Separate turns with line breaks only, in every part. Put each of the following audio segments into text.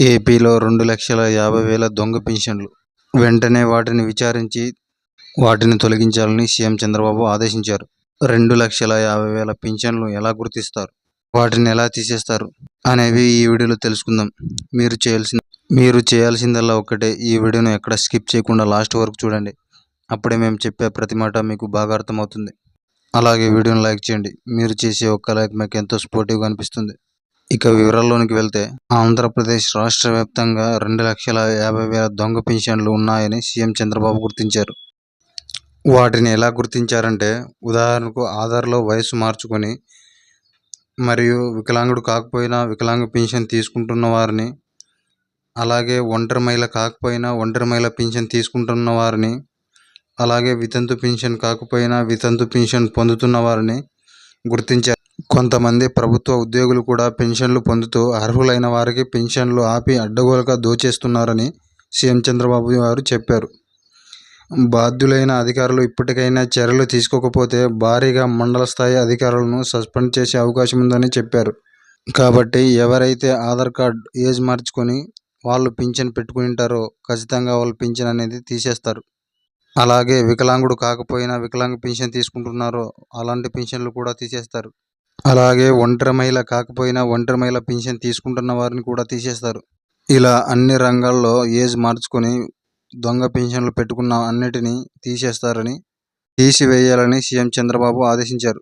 ఏపీలో 2,50,000 దొంగ పింఛన్లు. వెంటనే వాటిని విచారించి వాటిని తొలగించాలని సీఎం చంద్రబాబు ఆదేశించారు. 2,50,000 పింఛన్లు ఎలా గుర్తిస్తారు, వాటిని ఎలా తీసేస్తారు అనేవి ఈ వీడియోలో తెలుసుకుందాం. మీరు చేయాల్సిందల్లా ఒక్కటే, ఈ వీడియోను ఎక్కడ స్కిప్ చేయకుండా లాస్ట్ వరకు చూడండి. అప్పుడే మేము చెప్పే ప్రతి మాట మీకు బాగా అర్థమవుతుంది. అలాగే వీడియోను లైక్ చేయండి. మీరు చేసే ఒక్క లైక్ మాకు ఎంతో సపోర్టివ్గా అనిపిస్తుంది. ఇక వివరాల్లోనికి వెళ్తే, ఆంధ్రప్రదేశ్ రాష్ట్ర వ్యాప్తంగా 2,50,000 దొంగ పింఛన్లు ఉన్నాయని సీఎం చంద్రబాబు గుర్తించారు. వాటిని ఎలా గుర్తించారంటే, ఉదాహరణకు ఆధార్లో వయసు మార్చుకొని మరియు వికలాంగుడు కాకపోయినా వికలాంగ పింఛన్ తీసుకుంటున్న వారిని, అలాగే ఒంటరి మహిళ కాకపోయినా ఒంటరి మహిళ పింఛన్ తీసుకుంటున్న వారిని, అలాగే వితంతు పింఛన్ కాకపోయినా వితంతు పింఛన్ పొందుతున్న వారిని గుర్తించారు. కొంతమంది ప్రభుత్వ ఉద్యోగులు కూడా పెన్షన్లు పొందుతూ అర్హులైన వారికి పెన్షన్లు ఆపి అడ్డగోలుగా దోచేస్తున్నారని సీఎం చంద్రబాబు గారు చెప్పారు. బాధ్యులైన అధికారులు ఇప్పటికైనా చర్యలు తీసుకోకపోతే భారీగా మండల స్థాయి అధికారులను సస్పెండ్ చేసే అవకాశం ఉందని చెప్పారు. కాబట్టి ఎవరైతే ఆధార్ కార్డ్ ఏజ్ మార్చుకొని వాళ్ళు పింఛన్ పెట్టుకుంటారో ఖచ్చితంగా వాళ్ళు పింఛన్ అనేది తీసేస్తారు. అలాగే వికలాంగుడు కాకపోయినా వికలాంగ పింఛన్ తీసుకుంటున్నారో అలాంటి పింఛన్లు కూడా తీసేస్తారు. అలాగే ఒంటరి మహిళ కాకపోయినా ఒంటరి మహిళ పింఛన్ తీసుకుంటున్న వారిని కూడా తీసేస్తారు. ఇలా అన్ని రంగాల్లో ఏజ్ మార్చుకొని దొంగ పింఛన్లు పెట్టుకున్న అన్నిటినీ తీసివేయాలని సీఎం చంద్రబాబు ఆదేశించారు.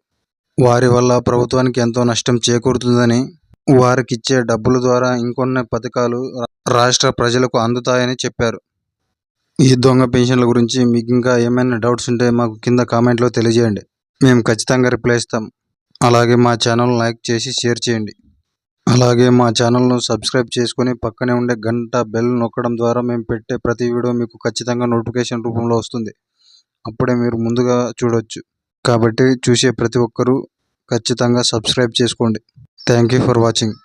వారి వల్ల ప్రభుత్వానికి ఎంతో నష్టం చేకూరుతుందని, వారికిచ్చే డబ్బుల ద్వారా ఇంకొన్ని పథకాలు రాష్ట్ర ప్రజలకు అందుతాయని చెప్పారు. ఈ దొంగ పెన్షన్ల గురించి మీకు ఇంకా ఏమైనా డౌట్స్ ఉంటే మాకు కింద కామెంట్లో తెలియజేయండి. మేము ఖచ్చితంగా రిప్లై ఇస్తాం. అలాగే మా ఛానల్ లైక్ చేసి షేర్ చేయండి. అలాగే మా ఛానల్ను సబ్స్క్రైబ్ చేసుకొని పక్కనే ఉండే గంట బెల్ నొక్కడం ద్వారా మేము పెట్టే ప్రతి వీడియో మీకు ఖచ్చితంగా నోటిఫికేషన్ రూపంలో వస్తుంది. అప్పుడే మీరు ముందుగా చూడవచ్చు. కాబట్టి చూసే ప్రతి ఒక్కరూ ఖచ్చితంగా సబ్స్క్రైబ్ చేసుకోండి. Thank you for watching.